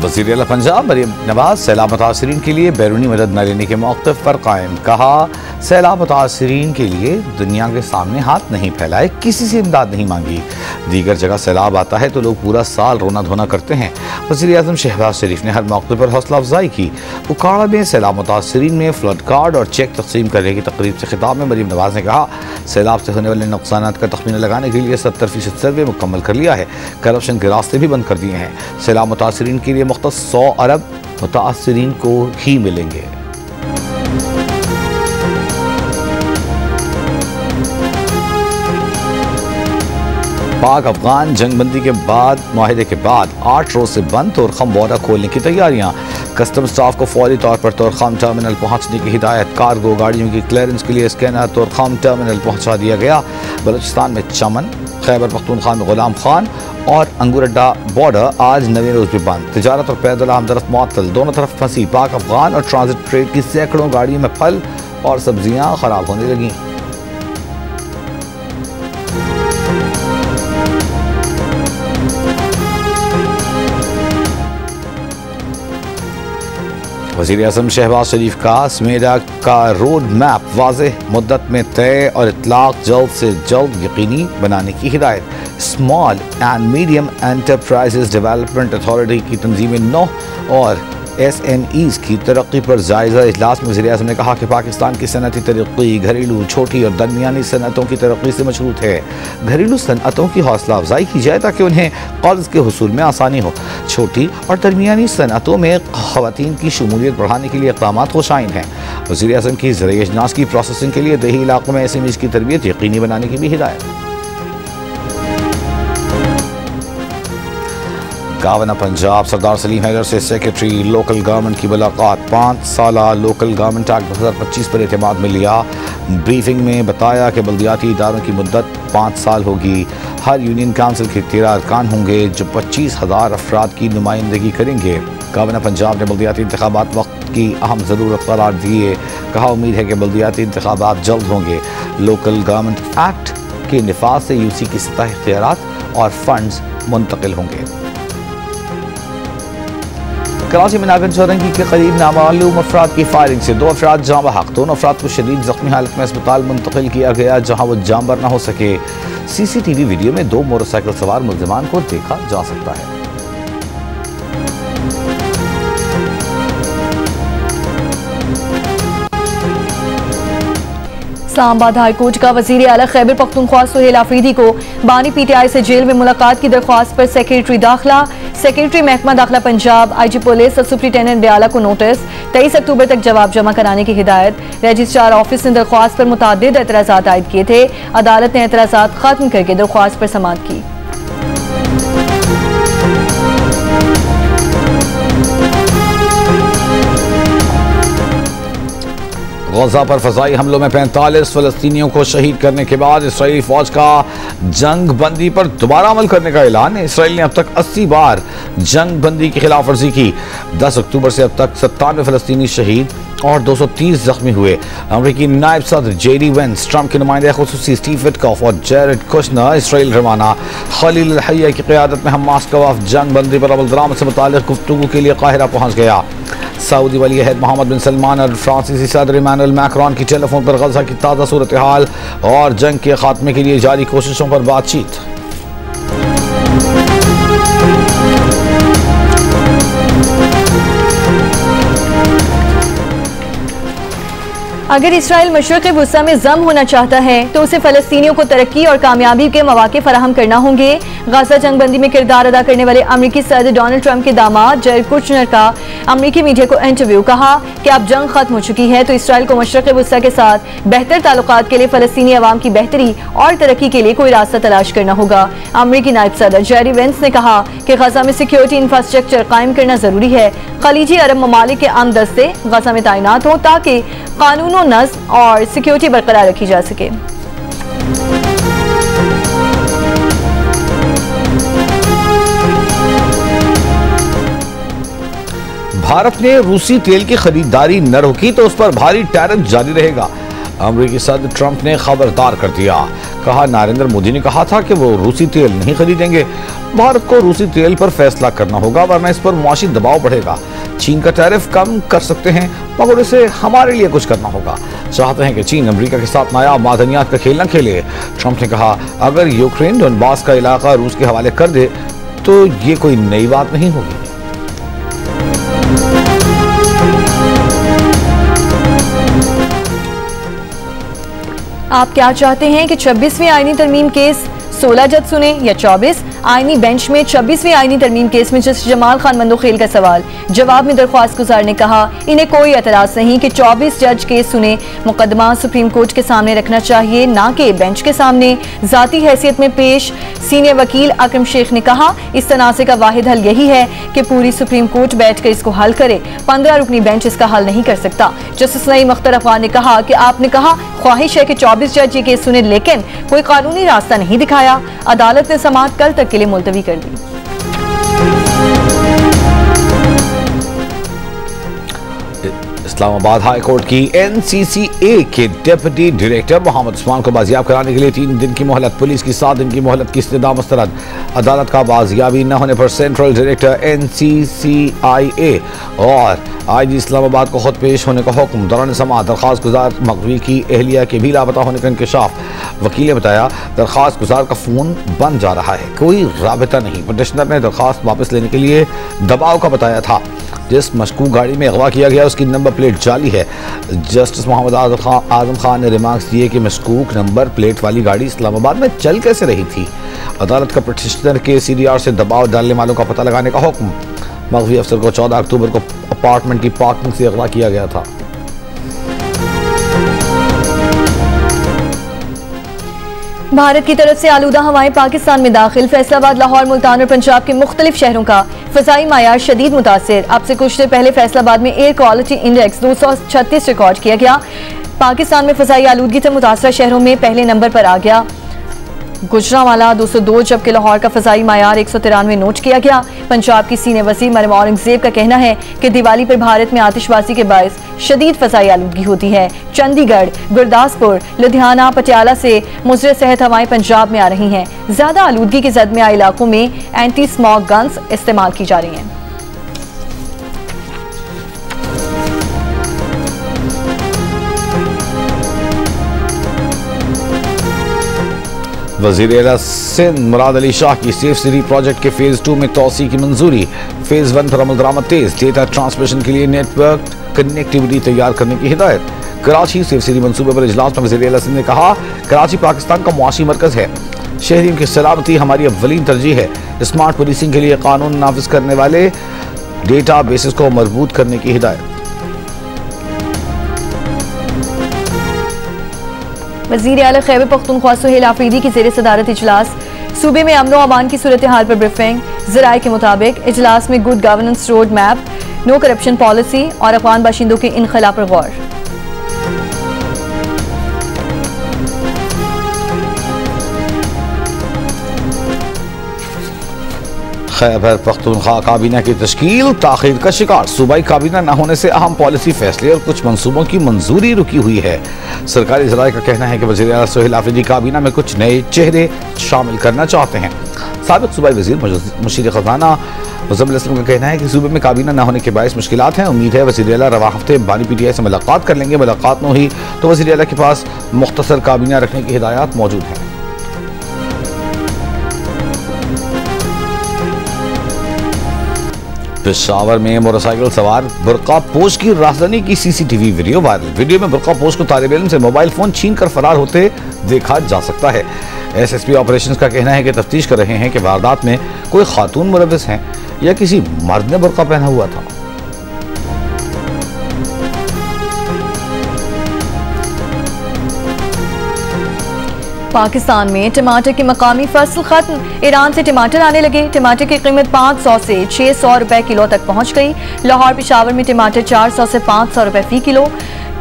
वज़ीर आला पंजाब मरीम नवाज सैलाब मुतासरीन के लिए बैरूनी मदद न लेने के मौक़िफ़ पर कायम। कहा, सैलाब मुतासरीन के लिए दुनिया के सामने हाथ नहीं फैलाए, किसी से इमदाद नहीं मांगी। दीगर जगह सैलाब आता है तो लोग पूरा साल रोना धोना करते हैं। वज़ीर आज़म शहबाज शरीफ ने हर मौके पर हौसला अफजाई की। उकाड़ा में सैलाब मुतासरीन में फ्लड कार्ड और चेक तकसीम करने की तकरीब से खिताब में मरीम नवाज ने कहा, सैलाब से होने वाले नुकसानात का तखमीना लगाने के लिए 70% सर्वे मुकम्मल कर लिया है। करप्शन के रास्ते भी बंद कर दिए हैं। सैलाब मुतासरीन के लिए मुख्तस 100 अरब मुतासरीन को ही मिलेंगे। पाक अफगान जंगबंदी के बाद माहिदे के बाद 8 रोज से बंद तोरखम बॉर्डर खोलने की तैयारियां। कस्टम स्टाफ को फौरी तौर पर तोरखम टर्मिनल पहुंचने की हिदायत। कार्गो गाड़ियों की क्लियरेंस के लिए स्कैनर तोरखम टर्मिनल पहुंचा दिया गया। बलूचिस्तान में चमन, खैबर पख्तूनख्वा में गुलाम खान और अंगूरअड्डा बॉर्डर आज नवे रोज भी बंद। तिजारत और पैदल आमदरफ्त मुअत्तल, दोनों तरफ फंसी पाक अफगान और ट्रांजिट ट्रेड की सैकड़ों गाड़ियों में फल और सब्जियां खराब होने लगी। वज़ीर आज़म शहबाज शरीफ का समेरा का रोड मैप वाज़ेह मुद्दत में तय और इतलाक़ जल्द से जल्द यकीनी बनाने की हिदायत। Small and medium enterprises development authority की तंजीम 9 और SMEs की तरक्की पर जायज़ा इजलास में वज़ीर आज़म ने कहा कि पाकिस्तान की सनअती तरक्की घरेलू, छोटी और दरमियानी सनअतों की तरक्की से मशरूत है। घरेलू सनअतों की हौसला अफजाई की जाए ताकि उन्हें कर्ज के हुसूल में आसानी हो। छोटी और दरमियानी सनअतों में ख़वातीन की शमूलियत बढ़ाने के लिए इक़दाम होशाइन हैं। वज़ीर आज़म की ज़राई अजनास की प्रोसेसिंग के लिए देही इलाकों में SMEs की तरबियत यकीनी बनाने की भी हिदायत। गवर्नर पंजाब सरदार सलीम हैदर से सेक्रेटरी लोकल गवर्नमेंट की मुलाकात। 5 साला लोकल गवर्नमेंट एक्ट 2025 पर एतमाद में लिया। ब्रीफिंग में बताया कि बल्दियाती इदारों की मुद्दत 5 साल होगी। हर यूनियन काउंसिल के 13 अरकान होंगे जो 25,000 अफराद की नुमाइंदगी करेंगे। गवर्नर पंजाब ने बल्दियाती इंतखाबात वक्त की अहम ज़रूरत करार दिए। कहा, उम्मीद है कि बल्दियाती इंतखाबात जल्द होंगे। लोकल गवर्नमेंट एक्ट के निफाज से UC की सतह इख्तियारात और फंड्स मुंतकिल होंगे। कराची में नागन चौरंगी के करीब नामालूम अफराद की फायरिंग से 2 अफराद जाँ बहक। दोनों अफराद को शदीद जख्मी हालत में अस्पताल मुंतकिल किया गया जहाँ वो जानबर न हो सके। CCTV वीडियो में 2 मोटरसाइकिल सवार मुल्जिमान को देखा जा सकता है। इस्लामाबाद हाईकोर्ट का वज़ीर आला खैबर पख्तूनख्वा सुहेल आफरीदी को बानी PTI से जेल में मुलाकात की दरख्वास्त पर सेक्रेटरी दाखिला, सेक्रेटरी महकमा दाखिला पंजाब, IG पुलिस और सुप्रिंटेंडेंट दयाला को नोटिस। 23 अक्टूबर तक जवाब जमा कराने की हिदायत। रजिस्ट्रार ऑफिस ने दरख्वास्त पर मुतादिद एतराज़ात आयद किए थे। अदालत ने एतराज़ात खत्म करके दरख्वास्त पर समाअत की। गजा पर फजाई हमलों में 45 फलस्तीनियों को शहीद करने के बाद इसराइली फौज का जंग बंदी पर दोबारा अमल करने का ऐलान। इसराइल ने अब तक 80 बार जंग बंदी की खिलाफ वर्जी की। 10 अक्टूबर से अब तक 97 फलस्तीनी शहीद और 230 जख्मी हुए। अमरीकी नायब सदर JD वेंस, ट्रंप के नुमाइंदे खुसूसी स्टीव विटकॉफ और जेरेड कुशनर इसराइल रवाना। खलील अल हय्या की क़यादत में हमास का वफ़द जंग बंदी पर अमल दरामद से मुताल्लिक़ गुफ्तगू के लिए काहिरा पहुँच गया। सऊदी वली अहद मोहम्मद बिन सलमान और फ्रांसीसी सदर इमानुएल मैक्रोन की टेलीफोन पर गजा की ताज़ा सूरत हाल और जंग के खात्मे के लिए जारी कोशिशों पर बातचीत। अगर इसराइल मशरिक़ी वुस्ता में जम होना चाहता है तो उसे फ़लस्तीनियों को तरक्की और कामयाबी के मौके फराहम करना होंगे। गाज़ा जंगबंदी में किरदार अदा करने वाले अमरीकी सदर डोनाल्ड ट्रंप के दामाद जेरेड कुशनर का अमरीकी मीडिया को इंटरव्यू। कहा कि अब जंग खत्म हो चुकी है तो इसराइल को मशरिक़ी वुस्ता के साथ बेहतर ताल्लुकात के लिए फ़लस्तीनी अवाम की बेहतरी और तरक्की के लिए कोई रास्ता तलाश करना होगा। अमरीकी नायब सदर जेडी वेंस ने कहा कि गजा में सिक्योरिटी इंफ्रास्ट्रक्चर कायम करना जरूरी है। खलीजी अरब ममालिक के आम दस्ते गजा में तैनात हों ताकि कानून नज़्म और सिक्योरिटी बरकरार रखी जा सके। भारत ने रूसी तेल की खरीदारी न रोकी तो उस पर भारी टैरिफ जारी रहेगा। अमेरिकी सदर ट्रंप ने खबरदार कर दिया। कहा, नरेंद्र मोदी ने कहा था कि वो रूसी तेल नहीं खरीदेंगे। भारत को रूसी तेल पर फैसला करना होगा, वरना इस पर मुआशी दबाव बढ़ेगा। चीन का टैरिफ कम कर सकते हैं, मगर इसे हमारे लिए कुछ करना होगा। चाहते हैं कि चीन अमेरिका के साथ नायाब मादनियात का खेल न खेले। ट्रंप ने कहा, अगर यूक्रेन डोनबास का इलाका रूस के हवाले कर दे तो ये कोई नई बात नहीं होगी। आप क्या चाहते हैं कि 26वीं आईनी तरमीम केस 16 जज सुने या 24? आईनी बेंच में 26वीं आईनी तरमीम केस में जस्टिस जमाल खान मंदोखेल का सवाल। जवाब में दरख्वास्त गुजार ने कहा, इन्हें कोई एतराज नहीं कि 24 जज केस सुने। मुकदमा सुप्रीम कोर्ट के सामने रखना चाहिए, ना कि बेंच के सामने। जाती हैसियत में पेश सीनियर वकील अकरम शेख ने कहा, इस तनाज़े का वाहिद हल यही है कि पूरी सुप्रीम कोर्ट बैठकर इसको हल करे। 15 रुकनी बेंच इसका हल नहीं कर सकता। जस्टिस नईम अख्तर अफगान ने कहा कि आपने कहा ख्वाहिश है कि 24 जज ये केस सुने, लेकिन कोई कानूनी रास्ता नहीं दिखाया। अदालत ने समाअत कल तक के लिए मुलतवी कर दी। इस्लामाबाद हाई कोर्ट की एनसीसीए के डिप्टी डायरेक्टर मोहम्मद उस्मान को बाजियाब कराने के लिए 3 दिन की मोहलत, पुलिस की 7 दिन की मोहलत की इस्तदा मुस्तरद। अदालत का बाजियाबी न होने पर सेंट्रल डायरेक्टर एनसीसीआईए और आईजी इस्लामाबाद को खुद पेश होने का हुक्म। दौरान समाअत दरख्वास्त गुजार मकवी की अहलिया के भी लापता होने का इंकशाफ। वकील ने बताया, दरख्वास्त गुजार का फोन बंद जा रहा है, कोई राबिता नहीं। पटिशनर ने दरख्वास्त वापस लेने के लिए दबाव का बताया था। जिस मशकूक गाड़ी में अगवा किया गया उसकी नंबर प्लेट जाली है। जस्टिस मोहम्मद आजम खान ने रिमार्क्स दिए कि मशकूक नंबर प्लेट वाली गाड़ी इस्लामाबाद में चल कैसे रही थी। अदालत का पटिशनर के सीडीआर से दबाव डालने वालों का पता लगाने का हुक्म। मगवी अफसर को 14 अक्टूबर को अपार्टमेंट की पार्किंग से अगवा किया गया था। भारत की तरफ से आलूदा हवाएं पाकिस्तान में दाखिल। फैसलाबाद, लाहौर, मुल्तान और पंजाब के मुख्तलिफ शहरों का फ़ज़ाई मायार शदीद मुतासिर। अब से कुछ देर पहले फैसलाबाद में एयर क्वालिटी इंडेक्स 236 रिकॉर्ड किया गया। पाकिस्तान में फ़ज़ाई आलूदगी से मुतासरा शहरों में पहले नंबर पर आ गया गुजरांवाला 202, जबकि लाहौर का फ़ज़ाई मायार 193 नोट किया गया। पंजाब की सीनियर वज़ीर मरियम औरंगज़ेब का कहना है कि दिवाली पर भारत में आतिशबाजी के बायस शदीद फ़ज़ाई आलूदगी होती है। चंडीगढ़, गुरदासपुर, लुधियाना, पटियाला से मुज़र सेहत हवाएं पंजाब में आ रही हैं। ज़्यादा आलूदगी के जद में आए इलाकों में एंटी स्मॉग गन्स इस्तेमाल की जा रही हैं। वज़ीर-ए-आला सिंध मुराद अली शाह की सेफ सिटी प्रोजेक्ट के फेज़ 2 में तौसी की मंजूरी। फेज़ 1 पर अमल दरामद तेज। डेटा ट्रांसमिशन के लिए नेटवर्क कनेक्टिविटी तैयार करने की हिदायत। कराची सेफ सिटी मंसूबे पर इजलास में वज़ीर-ए-आला सिंध ने कहा, कराची पाकिस्तान का मुआशी मरकज है, शहरियों की सलामती हमारी अव्वलीन तरजीह है। स्मार्ट पुलिसिंग के लिए कानून नाफिज करने वाले डेटा बेसिस को मजबूत करने की हिदायत। वज़ीर आला खैबर पख्तूनख्वा सुहेल आफरीदी की ज़ेर सदारत इजलास। सूबे में अमन व अमान की सूरत हाल पर ब्रीफिंग। ज़राए के मुताबिक इजलास में good governance road map, no corruption policy और अफगान बाशिंदों के इनखला पर गौर। खैबर पख्तूनख्वा काबीना की तश्कील ताखीर का शिकार। सूबाई काबीना न होने से अहम पॉलिसी फैसले और कुछ मंसूबों की मंजूरी रुकी हुई है। सरकारी ज़राए का कहना है कि वज़ीर आला सुहेल आफरीदी काबीना में कुछ नए चेहरे शामिल करना चाहते हैं। साबिक़ सूबाई वज़ीर मुशीर ख़ज़ाना मुज़म्मिल असलम का कहना है कि सूबे में काबीना न होने के बायस मुश्किलात हैं। उम्मीद है वज़ीर आला रवा हफ्ते बानी PTI से मुलाकात कर लेंगे। मुलाकात न हुई तो वज़ीर आला के पास मुख्तसर काबीना रखने की हिदायत मौजूद हैं। पेशावर में मोटरसाइकिल सवार बुर्का पोश की राजधानी की CCTV वीडियो वायरल। वीडियो में बुर्का पोश को तालिब इल्म से मोबाइल फोन छीन कर फरार होते देखा जा सकता है। SSP ऑपरेशंस का कहना है कि तफ्तीश कर रहे हैं कि वारदात में कोई खातून मुलव्विस हैं या किसी मर्द ने बुर्का पहना हुआ था। पाकिस्तान में टमाटर की मकामी फसल खत्म। ईरान से टमाटर आने लगे। टमाटर की कीमत 500 से 600 रुपए किलो तक पहुंच गई। लाहौर पेशावर में टमाटर 400 से 500 रुपए फी किलो।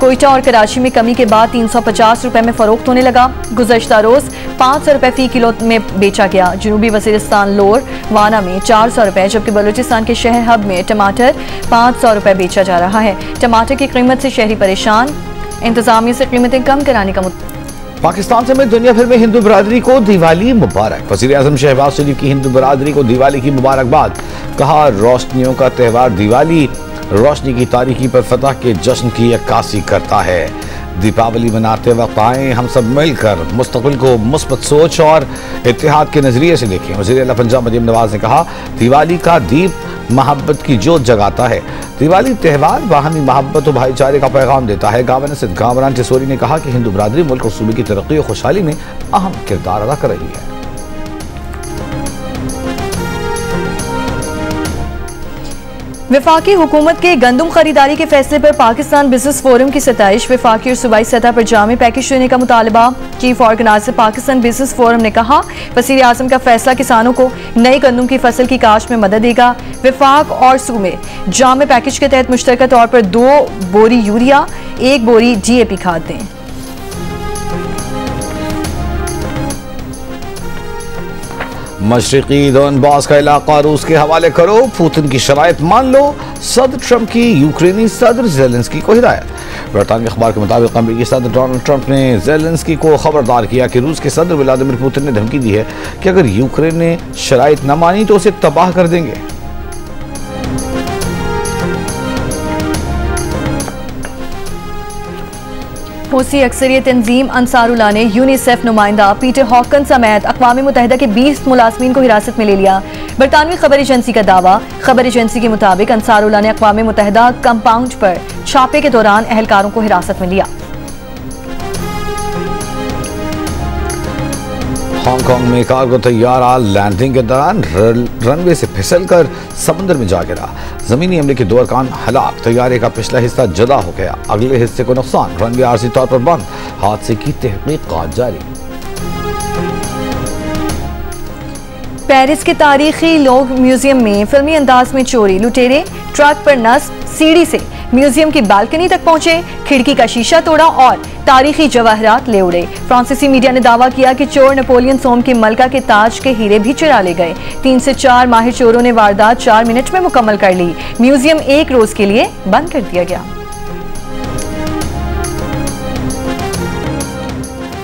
कोयटा और कराची में कमी के बाद 350 रुपए में फरोख्त होने लगा। गुज़श्ता रोज 500 रुपए फी किलो में बेचा गया। जनूबी वज़ीरिस्तान लोर वाना में 400 रुपए, जबकि बलूचिस्तान के शहर हब में टमाटर 500 रुपए बेचा जा रहा है। टमाटर की कीमत से शहरी परेशान। इंतजामिया से कीमतें कम कराने का पाकिस्तान समेत दुनिया भर में हिंदू बरादरी को दिवाली मुबारक। वज़ीर-ए-आज़म शहबाज शरीफ की हिंदू बरादरी को दिवाली की मुबारकबाद। कहा, रोशनियों का त्यौहार दिवाली रोशनी की तारीकी पर फतह के जश्न की अक्कासी करता है। दीपावली मनाते वक्त आए हम सब मिलकर मुस्तकबिल को मुस्बत सोच और इत्तेहाद के नजरिए से देखें। वज़ीर आला पंजाब मरीम नवाज ने कहा, दिवाली का दीप मोहब्बत की जोत जगाता है। दिवाली त्यौहार बाहमी मोहब्बत और भाईचारे का पैगाम देता है। गावना से गामरान टिसोरी ने कहा कि हिंदू बरादरी मुल्क और सूबे की तरक्की और खुशहाली में अहम किरदार अदा कर रही है। वफाकी हुकूमत के गंदम खरीदारी के फैसले पर पाकिस्तान बिजनेस फोरम की सताइश। वफाकी और सूबाई सतह पर जामे पैकेज देने का मुतालबा। Chief organiser Pakistan business forum ने कहा, वज़ीर आज़म का फैसला किसानों को नई गंदम की फसल की काश्त में मदद देगा। वफाक और सूबे जामे पैकेज के तहत मुश्तरका तौर पर 2 बोरी यूरिया 1 बोरी DAP खाद दें। मशरिकी डोनबास का इलाका रूस के हवाले करो, पुतिन की शराइत मान लो। सदर ट्रंप की यूक्रेनी सदर ज़ेलेंस्की को हिदायत। बरतानवी अखबार के मुताबिक अमेरिकी सदर डोनाल्ड ट्रंप ने ज़ेलेंस्की को खबरदार किया कि रूस के सदर व्लादिमीर पुतिन ने धमकी दी है कि अगर यूक्रेन ने शराइत न मानी तो उसे तबाह कर देंगे। हूसी अक्सरियत तंजीम अंसारुल्लाह ने यूनिसेफ नुमाइंदा पीटर हॉकन्स समेत अक़वाम मुत्तहिदा के 20 मुलाज़मीन को हिरासत में ले लिया। बरतानवी खबर एजेंसी का दावा। खबर एजेंसी के मुताबिक अंसारुल्लाह ने अक़वाम मुत्तहिदा कंपाउंड पर छापे के दौरान एहलकारों को हिरासत में लिया। हांगकांग में कार्गो तैयारा लैंडिंग के दौरान रनवे से फिसलकर समंदर में जा गिरा। जमीनी हमले के 2 अरकान हलाक। तैयारे का पिछला हिस्सा जदा हो गया, अगले हिस्से को नुकसान। रनवे आरजी तौर पर बंद। हादसे की तहकीकात जारी। पेरिस के तारीखी लोग म्यूजियम में फिल्मी अंदाज में चोरी। लुटेरे ट्रक पर नस्ब सीढ़ी से म्यूजियम की बालकनी तक पहुंचे, खिड़की का शीशा तोड़ा और तारीखी जवाहरात ले उड़े। फ्रांसीसी मीडिया ने दावा किया कि चोर नेपोलियन सोम के मलका के ताज के हीरे भी चुरा ले गए। 3 से 4 माहिर चोरों ने वारदात 4 मिनट में मुकम्मल कर ली। म्यूजियम 1 रोज के लिए बंद कर दिया गया।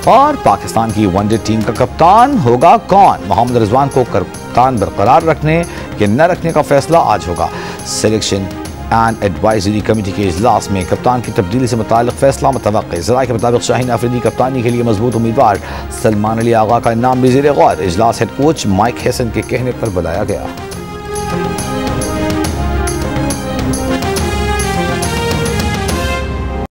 और पाकिस्तान की वनडे टीम का कप्तान होगा कौन? मोहम्मद रिजवान को कप्तान बरकरार रखने या न रखने का फैसला आज होगा। सिलेक्शन एंड एडवाइजरी कमेटी के इजलास में कप्तान की तब्दीली से मुताल्लिक फैसला मुतवक्किल। ज़राए के मुताबिक शाहीन आफरीदी कप्तानी के लिए मजबूत उम्मीदवार। सलमान अली आगा का नाम भी ज़ेर गौर। इजलास हेड कोच माइक हैसन के कहने पर बुलाया गया।